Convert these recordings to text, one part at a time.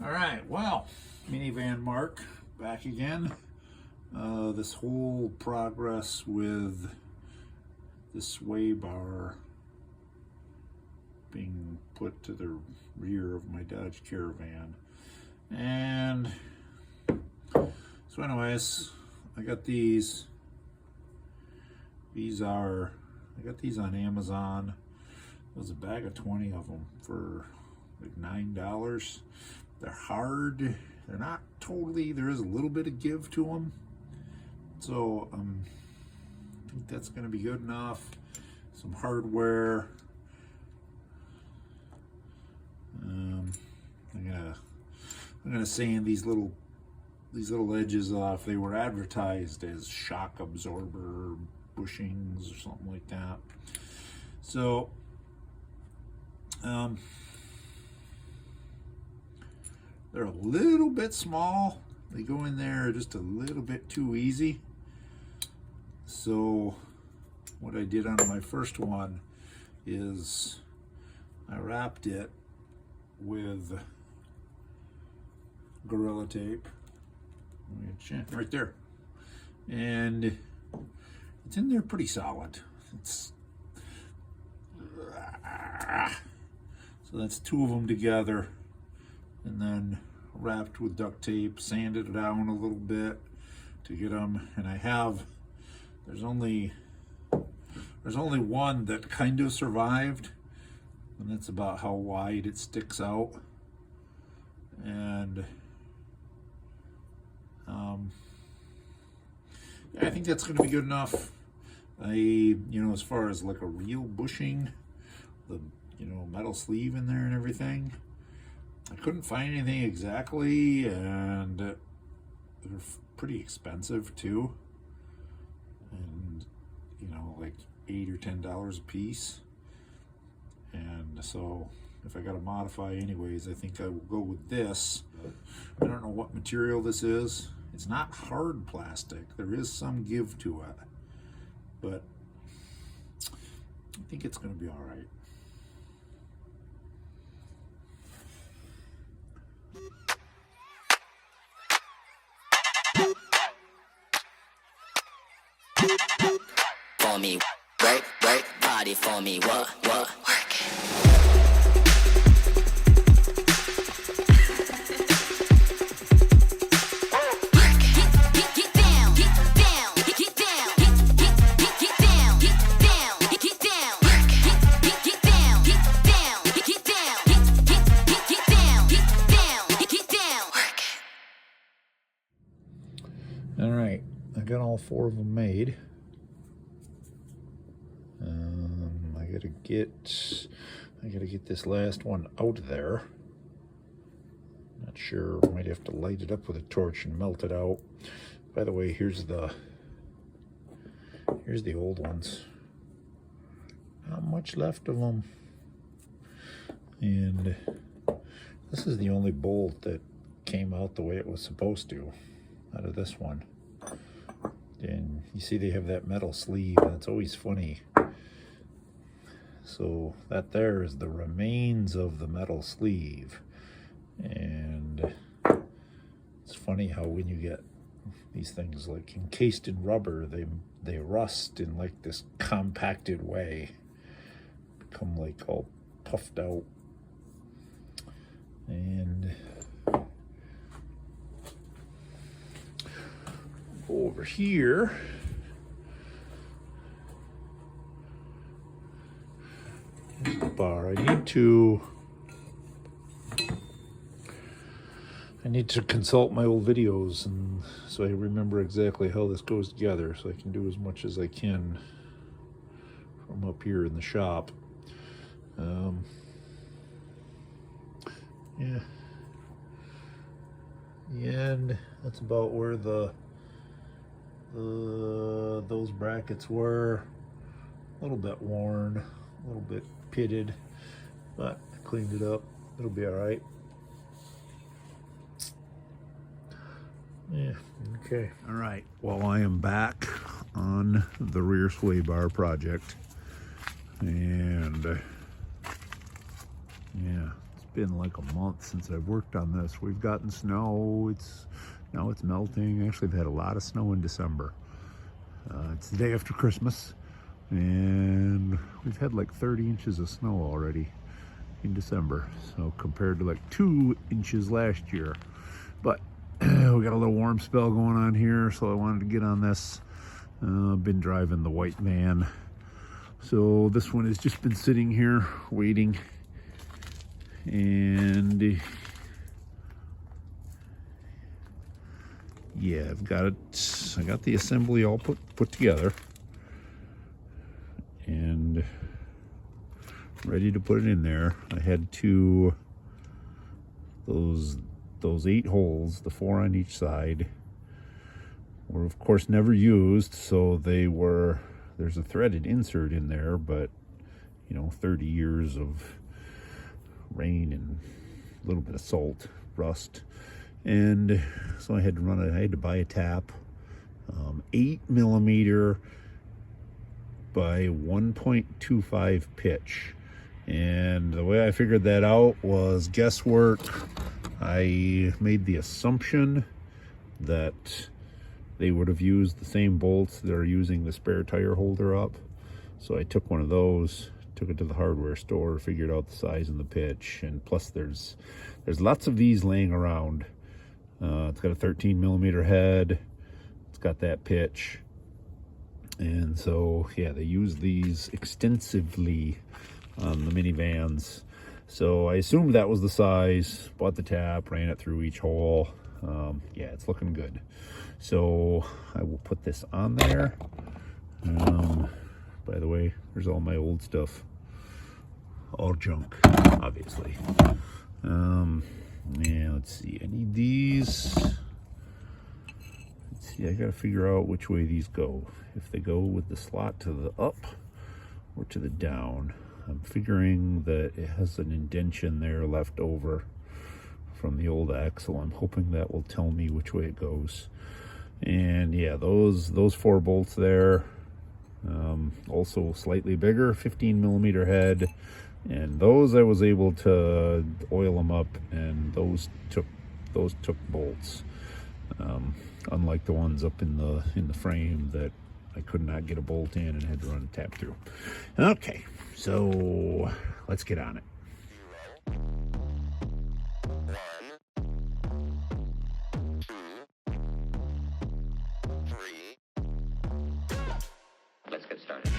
All right, well, minivan Mark back again. This whole progress with the sway bar being put to the rear of my Dodge Caravan. And so anyways, I got these. I got these on Amazon. It was a bag of 20 of them for like $9. They're hard. They're not totally, there is a little bit of give to them. So I think that's going to be good enough. Some hardware. I'm gonna sand these little edges off. They were advertised as shock absorber bushings or something like that. So they're a little bit small. They go in there just a little bit too easy. So what I did on my first one is I wrapped it with Gorilla Tape right there, and it's in there pretty solid. So that's two of them together, and then wrapped with duct tape, sanded it down a little bit to get them. And there's only one that kind of survived, and that's about how wide it sticks out. And yeah, I think that's going to be good enough. As far as like a real bushing, the metal sleeve in there and everything, I couldn't find anything exactly, and they're pretty expensive too, and like $8 or $10 a piece. And so if I got to modify anyways, I think I will go with this. I don't know what material this is. It's not hard plastic. There is some give to it, but I think it's going to be all right. For me, work, body for me, what, work. All right, I got all four of them made. I gotta get this last one out of there. Not sure, might have to light it up with a torch and melt it out. By the way, here's the old ones. Not much left of them. And this is the only bolt that came out the way it was supposed to out of this one. And you see they have that metal sleeve, and it's always funny. So that there is the remains of the metal sleeve. And it's funny how when you get these things like encased in rubber, they rust in like this compacted way, become like all puffed out. And over here, bar. I need to consult my old videos, and so I remember exactly how this goes together, so I can do as much as I can from up here in the shop. Yeah, and that's about where those brackets were. A little bit worn, a little bit pitted, but I cleaned it up. It'll be all right. Yeah, okay. All right, well, I am back on the rear sway bar project, and yeah, it's been like a month since I've worked on this. We've gotten snow. Now it's melting. Actually, we've had a lot of snow in December. It's the day after Christmas, and we've had like 30 inches of snow already in December. So compared to like 2 inches last year. But we got a little warm spell going on here, so I wanted to get on this. I've been driving the white van. So this one has just been sitting here waiting. And yeah, I've got it. I got the assembly all put together and ready to put it in there. I had those 8 holes, the 4 on each side, were of course never used, so there's a threaded insert in there, but 30 years of rain and a little bit of salt, rust, and so I had to buy a tap, 8mm by 1.25 pitch. And the way I figured that out was guesswork. I made the assumption that they would have used the same bolts that are using the spare tire holder up. So I took one of those, took it to the hardware store, figured out the size and the pitch, and plus there's lots of these laying around. It's got a 13mm head, it's got that pitch, and so yeah, they use these extensively on the minivans. So I assumed that was the size, bought the tap, ran it through each hole. Yeah, it's looking good. So I will put this on there. By the way, there's all my old stuff. All junk, obviously. Yeah, let's see. I need these. Let's see, I gotta figure out which way these go. If they go with the slot to the up or to the down. I'm figuring that it has an indentation there left over from the old axle. I'm hoping that will tell me which way it goes. And yeah, those 4 bolts there, also slightly bigger, 15mm head, and those I was able to oil them up, and those took bolts, unlike the ones up in the frame that I could not get a bolt in and had to run a tap through. Okay, so let's get on it. Let's get started.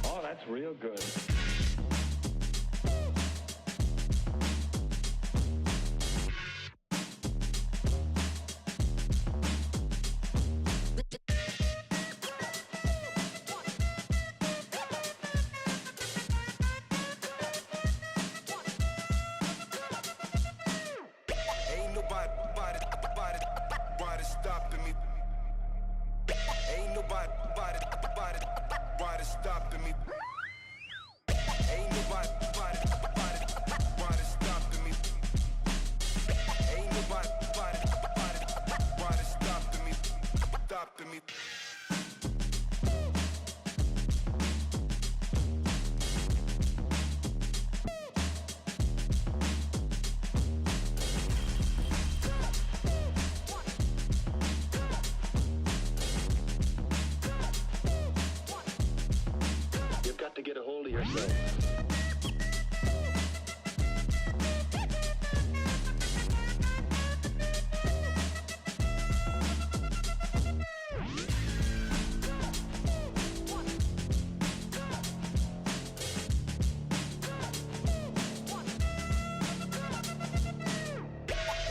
Oh, that's real good. Ain't nobody stopping me. Ain't nobody stopping me. Ain't nobody stopping me. Ain't nobody stopping me. You've got to get a hold of yourself.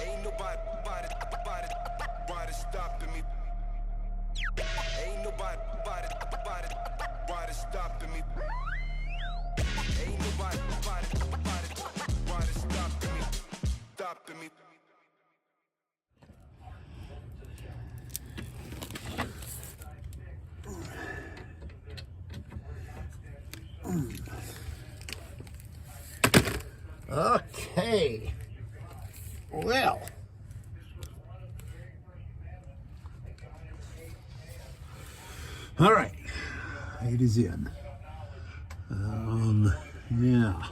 Ain't nobody stopping me. Ain't nobody stopping me. Okay. Well. All right. It is in. Yeah.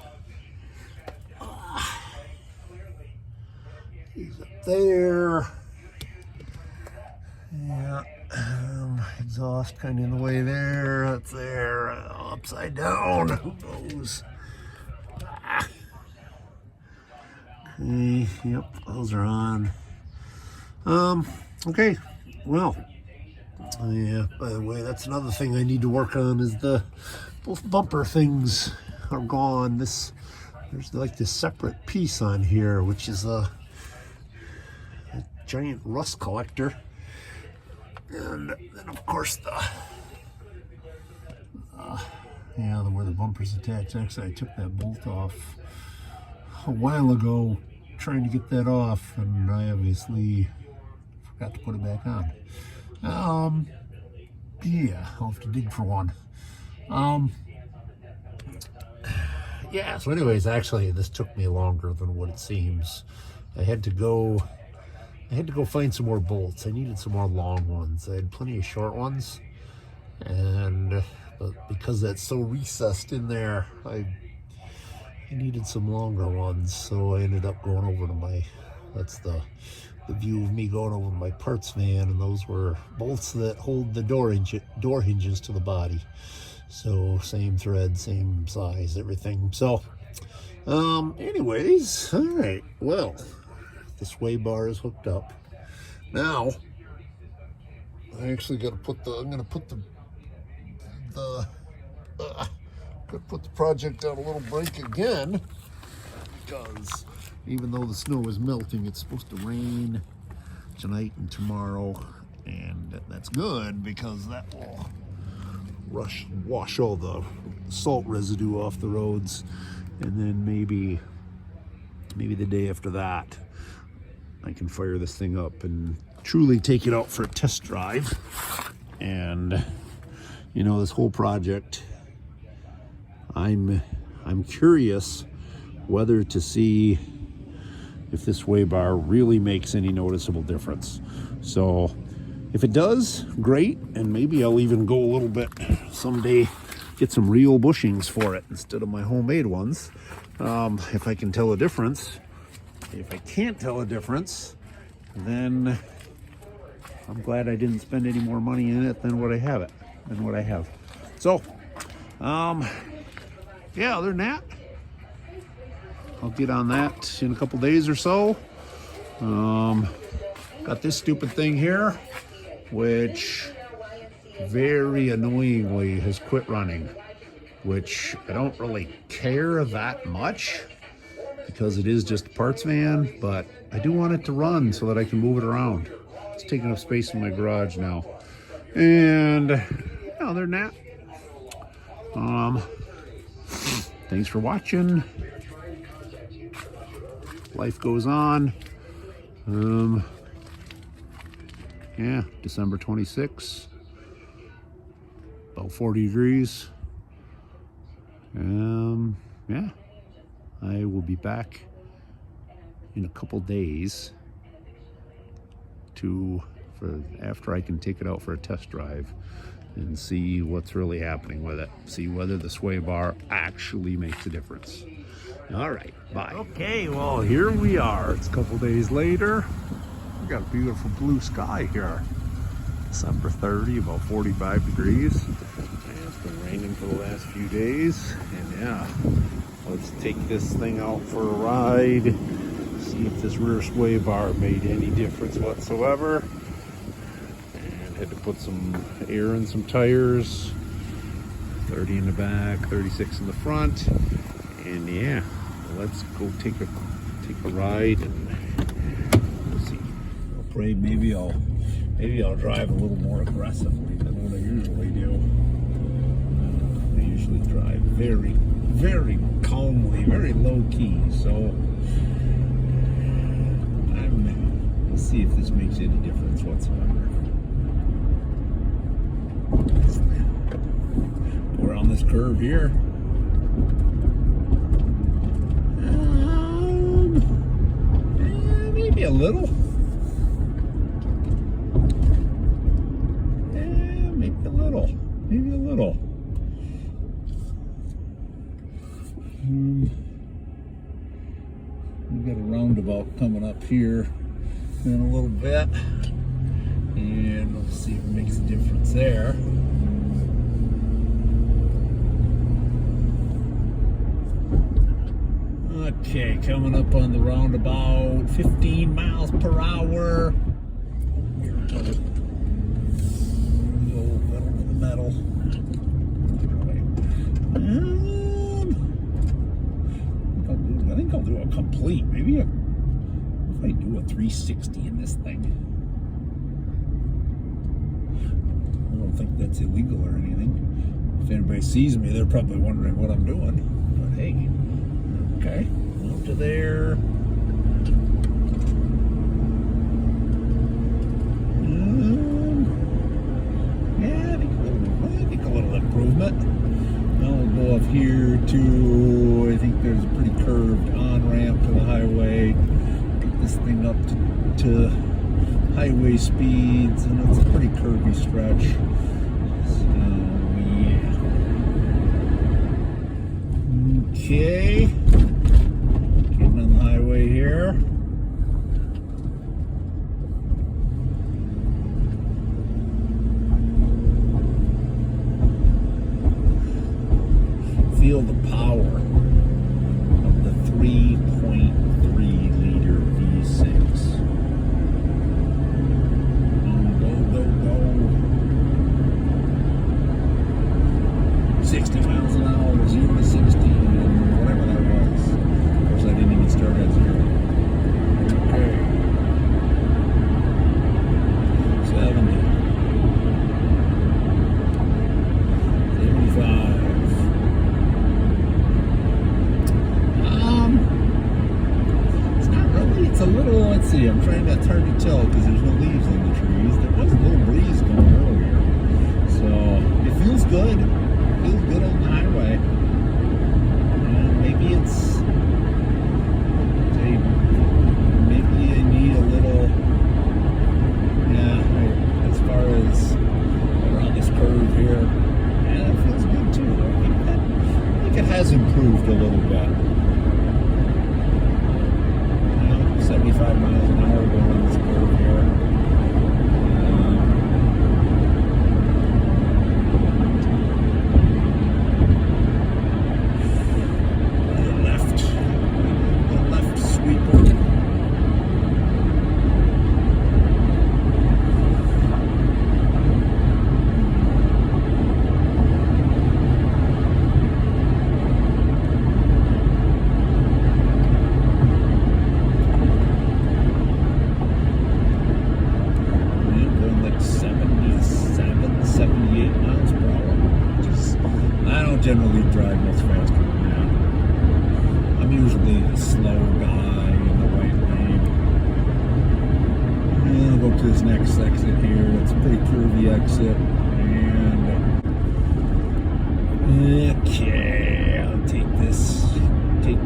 He's up there. Yeah. Exhaust kind of in the way there. That's there. Upside down. Who knows? Okay. Yep. Those are on. Okay. Well. Yeah. By the way, that's another thing I need to work on is both bumper things are gone. There's like this separate piece on here, which is a giant rust collector. And then of course where the bumper's attached. Actually, I took that bolt off a while ago trying to get that off, and I obviously forgot to put it back on. Yeah, I'll have to dig for one. Yeah, so anyways, actually this took me longer than what it seems. I had to go find some more bolts. I needed some more long ones. I had plenty of short ones, but because that's so recessed in there, I needed some longer ones. So I ended up going over to that's the view of me going over to my parts van, and those were bolts that hold the door hinges to the body. So same thread, same size, everything. So anyways, all right, well, the sway bar is hooked up. Now I actually got to put I'm gonna put the project on a little break again, because even though the snow is melting, it's supposed to rain tonight and tomorrow, and that's good because that will wash all the salt residue off the roads. And then maybe the day after that I can fire this thing up and truly take it out for a test drive. And this whole project, I'm curious whether to see if this sway bar really makes any noticeable difference. So if it does, great, and maybe I'll even go a little bit someday, get some real bushings for it instead of my homemade ones, if I can tell a difference. If I can't tell a difference, then I'm glad I didn't spend any more money in it than what I have. So yeah, other than that, I'll get on that in a couple days or so. Got this stupid thing here, which very annoyingly has quit running, which I don't really care that much because it is just a parts van, but I do want it to run so that I can move it around. It's taking up space in my garage now. And other than that, thanks for watching. Life goes on. Yeah, December 26th, about 40 degrees. Yeah, I will be back in a couple days after I can take it out for a test drive and see what's really happening with it. See whether the sway bar actually makes a difference. All right, bye. Okay, well, here we are. It's a couple days later. We got a beautiful blue sky here. December 30, about 45 degrees. And it's been raining for the last few days. And yeah, let's take this thing out for a ride. See if this rear sway bar made any difference whatsoever. And had to put some air in some tires. 30 in the back, 36 in the front. And yeah, let's go take a ride, and we'll see. I'll pray maybe I'll drive a little more aggressively than what I usually do. I usually drive very, very calmly, very low key. So we'll see if this makes any difference whatsoever. We're on this curve here. a little. Yeah, maybe a little. Maybe a little. We've got a roundabout coming up here in a little bit. And we'll see if it makes a difference there. Okay, coming up on the roundabout, 15 miles per hour. Metal to the metal. I think I'll do a complete. Maybe if I do a 360 in this thing. I don't think that's illegal or anything. If anybody sees me, they're probably wondering what I'm doing. But hey. Okay, up to there. Yeah, I think a little improvement. Now we'll go up here to, I think there's a pretty curved on-ramp to the highway. Get this thing up to highway speeds, and it's a pretty curvy stretch. So, yeah. Okay. Getting on the highway here. Feel the power of the 3.3 liter V6. Go, go, go. 60 miles an hour, 0 to 60, whatever that was. Of course, I didn't even start at 0. Okay. 70. 75. It's not really, it's a little, let's see, I'm trying to, it's hard to tell because there's no leaves on the trees. There was a little breeze going earlier. So, it feels good. Feels good on the highway. Maybe it's, maybe I need a little, yeah, as far as around this curve here. Yeah, that feels good too. I think it has improved a little bit. 75 miles an hour going on this curve here. Generally drive much faster than that. I'm usually the slow guy in the right lane. And I'll go to this next exit here. It's a pretty curvy exit. And okay, I'll take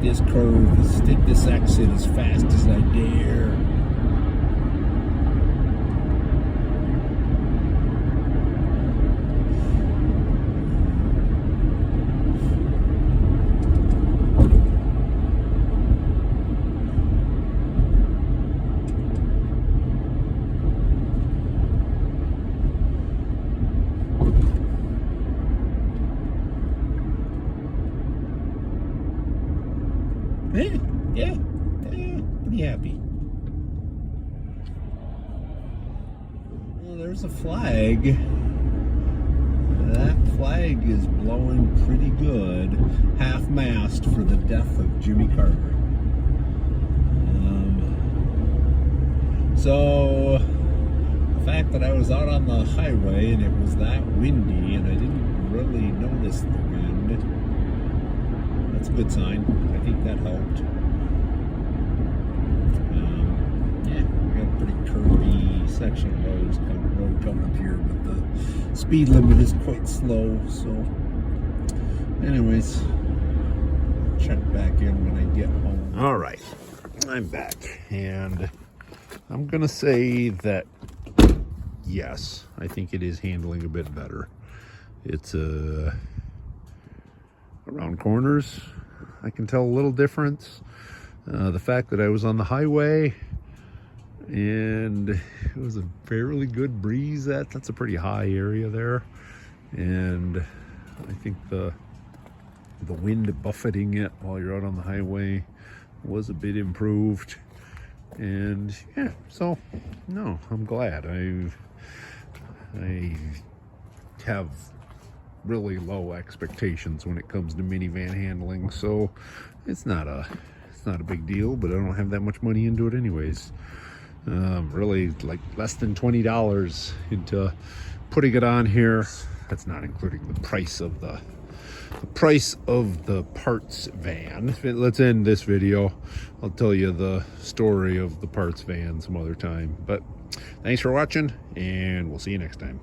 this curve, take this exit as fast as I dare. Yeah, pretty happy. Well, there's a flag. That flag is blowing pretty good. Half-mast for the death of Jimmy Carter. So, the fact that I was out on the highway and it was that windy and I didn't really notice the wind, that's a good sign. I think that helped. We got a pretty curvy section of road coming up here, but the speed limit is quite slow. So, anyways, check back in when I get home. All right, I'm back, and I'm gonna say that yes, I think it is handling a bit better. It's around corners, I can tell a little difference. The fact that I was on the highway and it was a fairly good breeze, that's a pretty high area there, and I think the wind buffeting it while you're out on the highway was a bit improved. And yeah, so no, I'm glad. I have really low expectations when it comes to minivan handling, so it's not a big deal, but I don't have that much money into it anyways. Really, like less than $20 into putting it on here. That's not including the price of the parts van. Let's end this video. I'll tell you the story of the parts van some other time. But thanks for watching, and we'll see you next time.